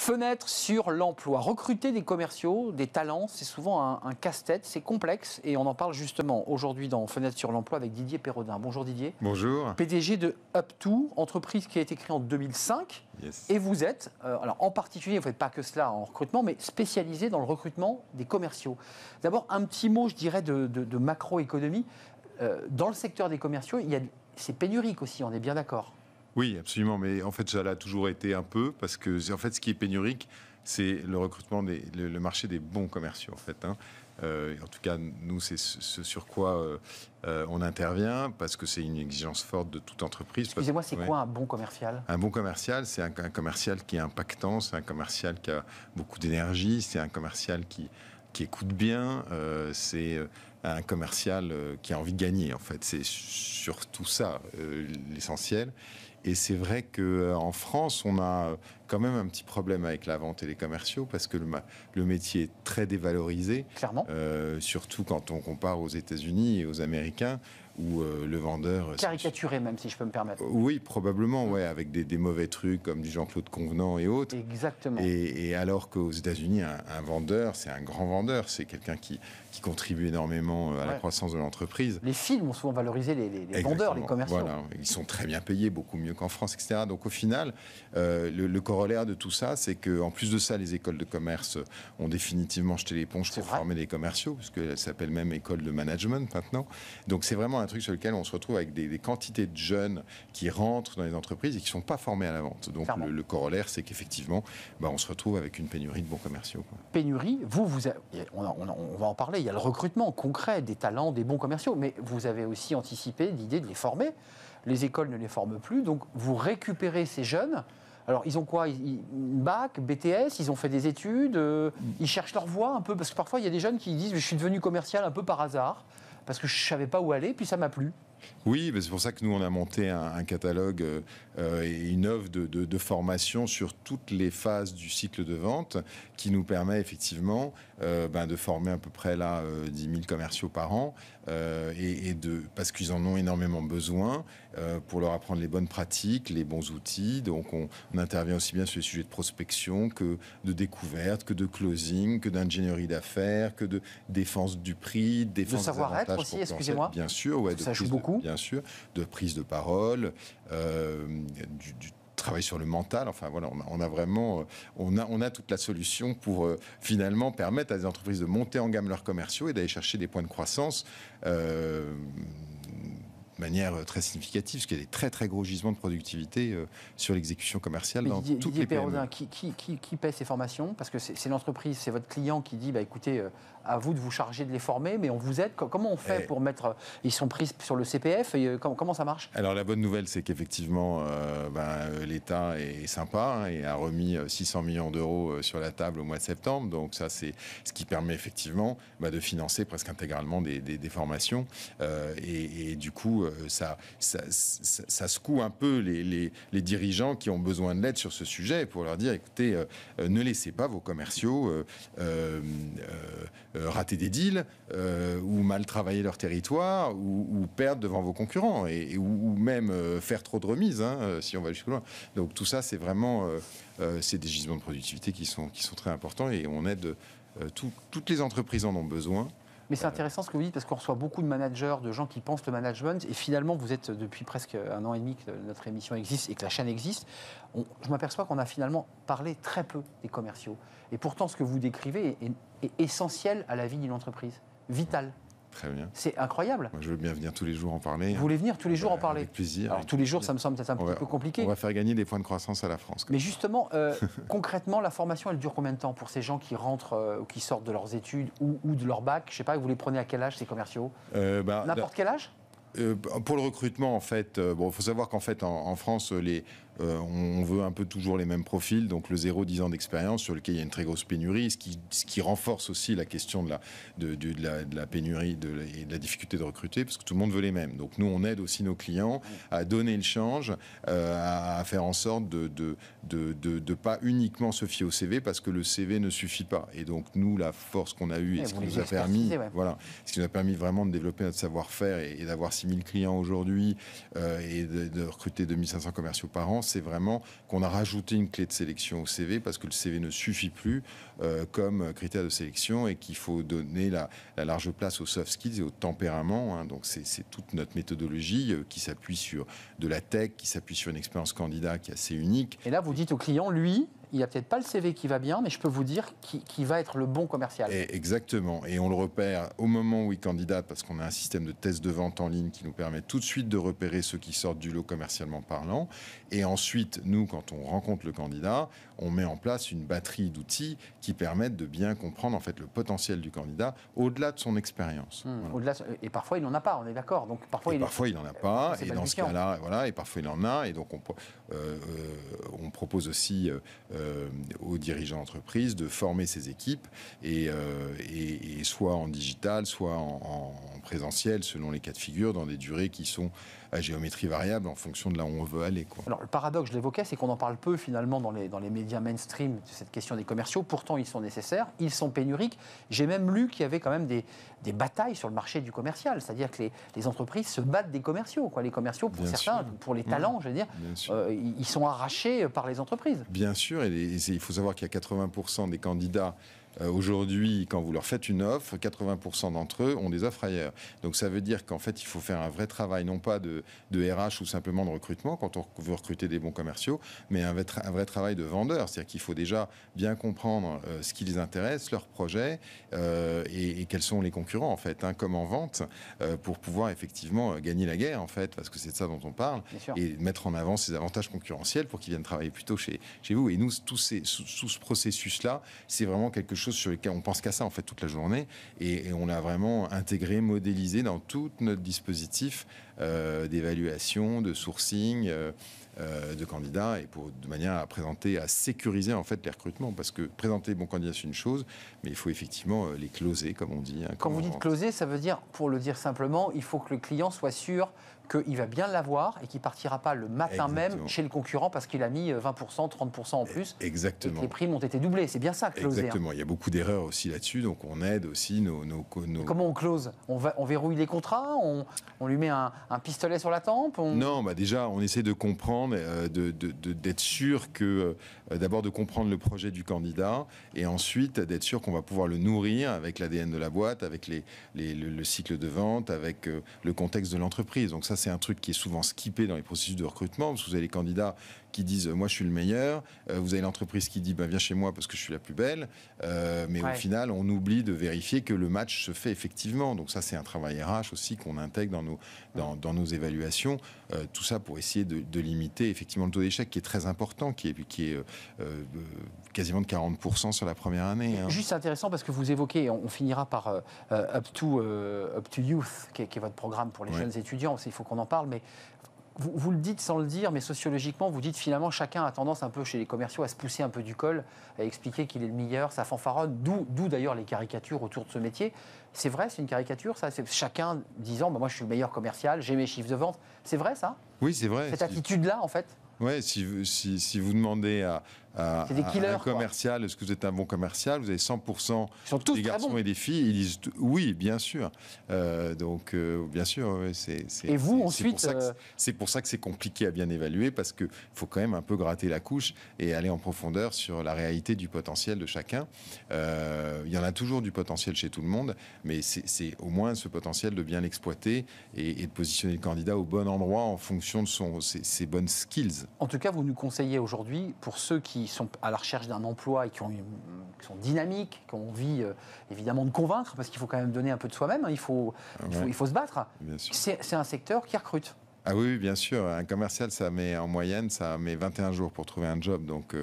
Fenêtre sur l'emploi. Recruter des commerciaux, des talents, c'est souvent un casse-tête, c'est complexe et on en parle justement aujourd'hui dans Fenêtre sur l'emploi avec Didier Pérodin. Bonjour Didier. Bonjour. PDG de Up2, entreprise qui a été créée en 2005. Yes. Et vous êtes, alors en particulier, vous ne faites pas que cela en recrutement, mais spécialisé dans le recrutement des commerciaux. D'abord, un petit mot, je dirais, de macroéconomie. Dans le secteur des commerciaux, c'est pénurique aussi, on est bien d'accord. Oui, absolument. Mais en fait, ça l'a toujours été un peu parce que, en fait, ce qui est pénurique, c'est le recrutement, le marché des bons commerciaux, en fait. En tout cas, nous, c'est ce sur quoi on intervient parce que c'est une exigence forte de toute entreprise. Excusez-moi, c'est quoi un bon commercial ? Un bon commercial, c'est un commercial qui est impactant, c'est un commercial qui a beaucoup d'énergie, c'est un commercial qui écoute bien, c'est un commercial qui a envie de gagner, en fait. C'est surtout ça, l'essentiel. Et c'est vrai qu'en France, on a quand même un petit problème avec la vente et les commerciaux parce que le métier est très dévalorisé. Clairement. Surtout quand on compare aux États-Unis et aux Américains où le vendeur... Caricaturé même, si je peux me permettre. Oui, probablement, ouais, avec des mauvais trucs comme du Jean-Claude Convenant et autres. Exactement. Et alors qu'aux États-Unis, un vendeur, c'est un grand vendeur, c'est quelqu'un qui contribue énormément à la croissance de l'entreprise. Les films ont souvent valorisé les vendeurs, les commerciaux. Voilà, ils sont très bien payés, beaucoup mieux qu'en France, etc. Donc au final, le corollaire de tout ça, c'est qu'en plus de ça, les écoles de commerce ont définitivement jeté l'éponge pour former des commerciaux, parce qu'elles s'appellent même école de management maintenant. Donc c'est vraiment un truc sur lequel on se retrouve avec des quantités de jeunes qui rentrent dans les entreprises et qui ne sont pas formés à la vente. Donc le corollaire, c'est qu'effectivement, on se retrouve avec une pénurie de bons commerciaux. Pénurie, on va en parler, il y a le recrutement concret des talents, des bons commerciaux, mais vous avez aussi anticipé l'idée de les former. Les écoles ne les forment plus, donc vous récupérez ces jeunes. Alors, ils ont quoi ? Une bac, BTS, ils ont fait des études, ils cherchent leur voie un peu, parce que parfois, il y a des jeunes qui disent « je suis devenu commercial un peu par hasard, parce que je ne savais pas où aller, puis ça m'a plu ». Oui, c'est pour ça que nous, on a monté un catalogue et une offre de formation sur toutes les phases du cycle de vente qui nous permet effectivement de former à peu près 10 000 commerciaux par an parce qu'ils en ont énormément besoin pour leur apprendre les bonnes pratiques, les bons outils. Donc, on intervient aussi bien sur les sujets de prospection que de découverte, que de closing, que d'ingénierie d'affaires, que de défense du prix, défense de savoir-être aussi, excusez-moi. Bien sûr, ouais, ça joue beaucoup. Bien sûr, de prise de parole, du travail sur le mental. Enfin voilà, on a vraiment, on a toute la solution pour finalement permettre à des entreprises de monter en gamme leurs commerciaux et d'aller chercher des points de croissance. De manière très significative, parce qu'il y a des très très gros gisements de productivité sur l'exécution commerciale dans toutes les PME. Pérodin, qui paie ces formations ? Parce que c'est l'entreprise, c'est votre client qui dit écoutez, à vous de vous charger de les former, mais on vous aide. Comment on fait pour mettre... Ils sont pris sur le CPF, et comment ça marche ? Alors la bonne nouvelle, c'est qu'effectivement, l'État est sympa et a remis 600 millions d'euros sur la table au mois de septembre. Donc ça, c'est ce qui permet effectivement de financer presque intégralement des formations. Et du coup, ça secoue un peu les dirigeants qui ont besoin de l'aide sur ce sujet pour leur dire, écoutez, ne laissez pas vos commerciaux rater des deals ou mal travailler leur territoire ou perdre devant vos concurrents ou même faire trop de remises si on va jusque loin. Donc tout ça, c'est vraiment c'est des gisements de productivité qui sont très importants et on aide toutes les entreprises en ont besoin. Mais c'est intéressant ce que vous dites parce qu'on reçoit beaucoup de managers, de gens qui pensent le management et finalement vous êtes depuis presque 1 an et demi que notre émission existe et que la chaîne existe. Je m'aperçois qu'on a finalement parlé très peu des commerciaux. Et pourtant ce que vous décrivez est essentiel à la vie d'une entreprise, vital. Très bien. C'est incroyable. Moi, je veux bien venir tous les jours en parler. Vous voulez venir tous les jours en parler ? Avec plaisir. Alors tous les jours, ça me semble peut-être un petit peu compliqué. On va faire gagner des points de croissance à la France. Mais justement, concrètement, la formation, elle dure combien de temps pour ces gens qui rentrent ou qui sortent de leurs études ou de leur bac ? Je ne sais pas, vous les prenez à quel âge, ces commerciaux ? N'importe quel âge ? Pour le recrutement, en fait, il faut savoir qu'en fait, en France, on veut un peu toujours les mêmes profils, donc le 0-10 ans d'expérience sur lequel il y a une très grosse pénurie, ce qui renforce aussi la question de la pénurie et de la difficulté de recruter, parce que tout le monde veut les mêmes. Donc nous, on aide aussi nos clients à donner le change, à faire en sorte de pas uniquement se fier au CV, parce que le CV ne suffit pas. Et donc nous, la force qu'on a eue et ce qui nous a permis, ce qui nous a permis vraiment de développer notre savoir-faire et d'avoir 6 000 clients aujourd'hui et de recruter 2500 commerciaux par an, c'est vraiment qu'on a rajouté une clé de sélection au CV parce que le CV ne suffit plus comme critère de sélection et qu'il faut donner la large place aux soft skills et au tempérament. Hein. Donc c'est toute notre méthodologie qui s'appuie sur de la tech, qui s'appuie sur une expérience candidat qui est assez unique. Et là, vous dites au client, lui, il n'a peut-être pas le CV qui va bien, mais je peux vous dire qui va être le bon commercial. Exactement. Et on le repère au moment où il candidate, parce qu'on a un système de test de vente en ligne qui nous permet tout de suite de repérer ceux qui sortent du lot commercialement parlant. Et ensuite, nous, quand on rencontre le candidat, on met en place une batterie d'outils qui permettent de bien comprendre en fait le potentiel du candidat au-delà de son expérience. Voilà. Et parfois, il n'en a pas, on est d'accord. Donc, parfois, il n'en a pas. Et dans ce cas-là, voilà, et parfois, il en a. Et donc, on propose aussi aux dirigeants d'entreprise de former ses équipes et soit en digital, soit en présentiel, selon les cas de figure, dans des durées qui sont à géométrie variable en fonction de là où on veut aller. Quoi. Alors, le paradoxe, je l'évoquais, c'est qu'on en parle peu finalement dans les médias mainstream de cette question des commerciaux. Pourtant, ils sont nécessaires, ils sont pénuriques. J'ai même lu qu'il y avait quand même des batailles sur le marché du commercial. C'est-à-dire que les entreprises se battent des commerciaux. Quoi. Les commerciaux, pour certains, pour les talents, je veux dire, ils sont arrachés par les entreprises. Bien sûr, et il faut savoir qu'il y a 80% des candidats aujourd'hui, quand vous leur faites une offre, 80% d'entre eux ont des offres ailleurs. Donc ça veut dire qu'en fait, il faut faire un vrai travail, non pas de RH ou simplement de recrutement, quand on veut recruter des bons commerciaux, mais un vrai travail de vendeur. C'est-à-dire qu'il faut déjà bien comprendre ce qui les intéresse, leurs projets, et quels sont les concurrents, en fait, comme en vente, pour pouvoir effectivement gagner la guerre, en fait, parce que c'est de ça dont on parle, et mettre en avant ces avantages concurrentiels pour qu'ils viennent travailler plutôt chez vous. Et nous, tout ce processus-là, c'est vraiment quelque chose sur lequel on pense qu'à ça en fait toute la journée et on l'a vraiment intégré, modélisé dans tout notre dispositif d'évaluation, de sourcing, de candidats et de manière à présenter, à sécuriser en fait les recrutements parce que présenter bon candidat c'est une chose, mais il faut effectivement les closer comme on dit. Quand vous dites closer, ça veut dire, pour le dire simplement, il faut que le client soit sûr qu'il va bien l'avoir et qu'il ne partira pas le matin même chez le concurrent parce qu'il a mis 20%, 30% en plus. Exactement. Et que les primes ont été doublées. C'est bien ça, closer. Exactement. Il y a beaucoup d'erreurs aussi là-dessus, donc on aide aussi nos... Comment on close ? On verrouille les contrats ? On lui met un pistolet sur la tempe ? Non, déjà, on essaie de comprendre, d'être sûr que... d'abord de comprendre le projet du candidat et ensuite d'être sûr qu'on va pouvoir le nourrir avec l'ADN de la boîte, avec le cycle de vente, avec le contexte de l'entreprise. Donc ça, c'est un truc qui est souvent skippé dans les processus de recrutement, parce que vous avez les candidats qui disent moi je suis le meilleur, vous avez l'entreprise qui dit viens chez moi parce que je suis la plus belle, mais au final on oublie de vérifier que le match se fait effectivement. Donc ça c'est un travail RH aussi qu'on intègre dans nos évaluations, tout ça pour essayer de limiter effectivement le taux d'échec qui est très important, qui est quasiment de 40% sur la première année. Hein. Juste intéressant parce que vous évoquez, on finira par Up to Youth, qui est votre programme pour les jeunes étudiants, il faut qu'on en parle, mais vous le dites sans le dire, mais sociologiquement, vous dites finalement chacun a tendance un peu chez les commerciaux à se pousser un peu du col, à expliquer qu'il est le meilleur, ça fanfaronne, d'où d'ailleurs les caricatures autour de ce métier. C'est vrai, c'est une caricature, ça, c'est chacun disant moi je suis le meilleur commercial, j'ai mes chiffres de vente. C'est vrai ça ? Oui, c'est vrai. Cette attitude-là en fait ? Oui, si vous demandez à un commercial, est-ce que vous êtes un bon commercial, vous avez 100% des garçons et des filles, ils disent oui, bien sûr. Donc, bien sûr, et vous, ensuite... C'est pour ça que c'est compliqué à bien évaluer, parce qu'il faut quand même un peu gratter la couche et aller en profondeur sur la réalité du potentiel de chacun. Il y en a toujours du potentiel chez tout le monde, mais c'est au moins ce potentiel de bien l'exploiter et de positionner le candidat au bon endroit en fonction de ses bonnes skills. En tout cas, vous nous conseillez aujourd'hui, pour ceux qui sont à la recherche d'un emploi et qui sont dynamiques, qui ont envie évidemment de convaincre, parce qu'il faut quand même donner un peu de soi-même, hein, il faut se battre. C'est un secteur qui recrute. Ah oui, bien sûr. Un commercial, en moyenne, ça met 21 jours pour trouver un job. Donc,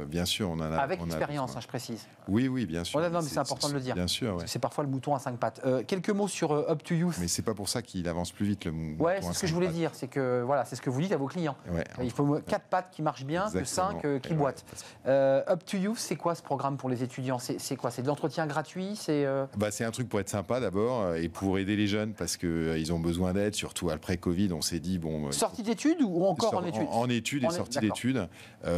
bien sûr, on en a... Avec expérience, je précise. Oui, bien sûr. Non, mais c'est important de le dire. Bien sûr, c'est parfois le mouton à 5 pattes. Quelques mots sur Up to Youth. Mais c'est pas pour ça qu'il avance plus vite, le mouton. Ouais, c'est ce que je voulais dire. C'est que c'est ce que vous dites à vos clients. Il faut 4 pattes qui marchent bien, que 5 qui boitent. Up to Youth, c'est quoi ce programme pour les étudiants ? C'est quoi ? C'est de l'entretien gratuit ? C'est un truc pour être sympa d'abord et pour aider les jeunes parce qu'ils ont besoin d'aide, surtout après Covid. On s'est dit sortie d'études ou encore en études ? En études et sortie d'études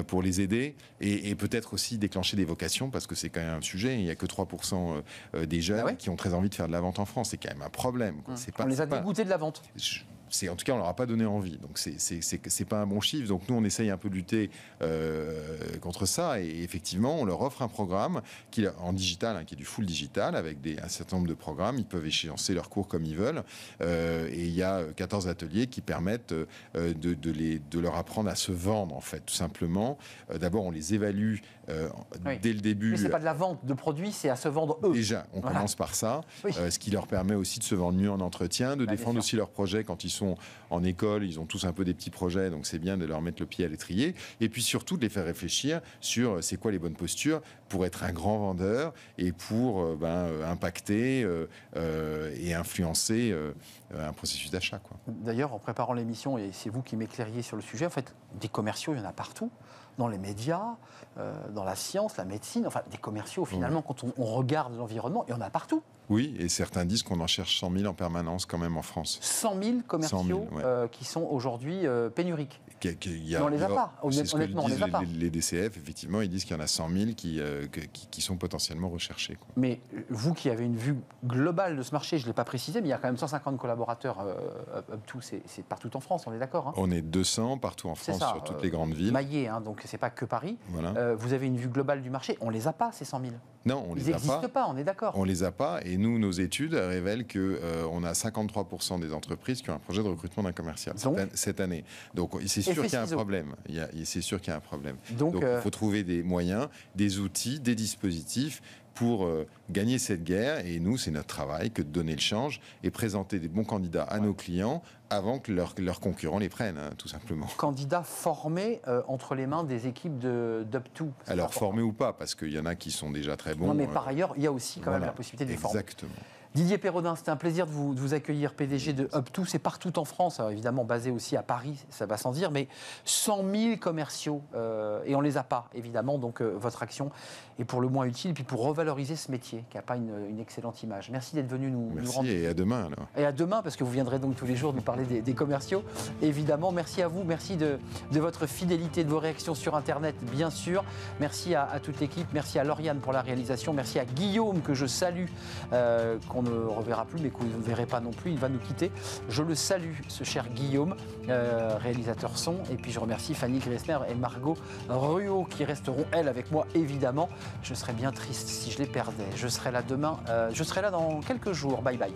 pour les aider et peut-être aussi déclencher des vocations parce que c'est quand même un sujet. Il n'y a que 3% des jeunes qui ont très envie de faire de la vente en France. C'est quand même un problème. On les a dégoûtés de la vente. En tout cas, on leur a pas donné envie. Donc c'est pas un bon chiffre. Donc nous, on essaye un peu de lutter contre ça. Et effectivement, on leur offre un programme en digital, qui est du full digital, avec un certain nombre de programmes. Ils peuvent échéancer leurs cours comme ils veulent. Et il y a 14 ateliers qui permettent de leur apprendre à se vendre, en fait, tout simplement. D'abord, on les évalue dès le début. Mais c'est pas de la vente de produits, c'est à se vendre eux. Déjà, on commence par ça, ce qui leur permet aussi de se vendre mieux en entretien, de défendre aussi leurs projets quand ils sont en école. Ils ont tous un peu des petits projets, donc c'est bien de leur mettre le pied à l'étrier. Et puis surtout de les faire réfléchir sur c'est quoi les bonnes postures pour être un grand vendeur et pour impacter et influencer un processus d'achat. D'ailleurs, en préparant l'émission, et c'est vous qui m'éclairiez sur le sujet, en fait, des commerciaux, il y en a partout. Dans les médias, dans la science, la médecine, enfin des commerciaux finalement, quand on regarde l'environnement, il y en a partout. Oui, et certains disent qu'on en cherche 100 000 en permanence quand même en France. 100 000 commerciaux 100 000, qui sont aujourd'hui pénuriques. On les a pas, honnêtement, on les a pas. Les DCF, effectivement, ils disent qu'il y en a 100 000 qui sont potentiellement recherchés. Mais vous qui avez une vue globale de ce marché, je ne l'ai pas précisé, mais il y a quand même 150 collaborateurs, UP2, c'est partout en France, on est d'accord, hein? On est 200 partout en France, sur toutes les grandes villes. Maillé, hein, donc c'est pas que Paris. Voilà. Vous avez une vue globale du marché, on les a pas, ces 100 000. Non, on les a pas. Ils n'existent pas, on est d'accord. On les a pas, et nous, nos études révèlent qu'on a 53% des entreprises qui ont un projet de recrutement d'un commercial cette année. Donc c'est sûr qu'il y a un problème. C'est sûr qu'il y a un problème. Donc il faut trouver des moyens, des outils, des dispositifs pour gagner cette guerre. Et nous, c'est notre travail que de donner le change et présenter des bons candidats à nos clients avant que leurs concurrents les prennent, tout simplement. Candidats formés entre les mains des équipes d'UP2. Alors formés ou pas, parce qu'il y en a qui sont déjà très bons. Non, mais par ailleurs, il y a aussi quand même la possibilité de les former. Exactement. Didier Pérodin, c'était un plaisir de vous accueillir, PDG de UP2. C'est partout en France, alors évidemment basé aussi à Paris, ça va sans dire, mais 100 000 commerciaux, et on ne les a pas, évidemment, donc votre action est pour le moins utile, et puis pour revaloriser ce métier, qui n'a pas une excellente image. Merci d'être venu nous rendre... Merci, et à demain alors. Et à demain, parce que vous viendrez donc tous les jours nous parler des commerciaux, évidemment. Merci à vous, merci de votre fidélité, de vos réactions sur Internet, bien sûr. Merci à toute l'équipe, merci à Lauriane pour la réalisation, merci à Guillaume, que je salue, qu'on ne reverra plus, mais que vous ne verrez pas non plus, il va nous quitter. Je le salue, ce cher Guillaume, réalisateur son, et puis je remercie Fanny Gressner et Margot Ruot, qui resteront, elles, avec moi, évidemment. Je serais bien triste si je les perdais. Je serai là demain, je serai là dans quelques jours. Bye bye.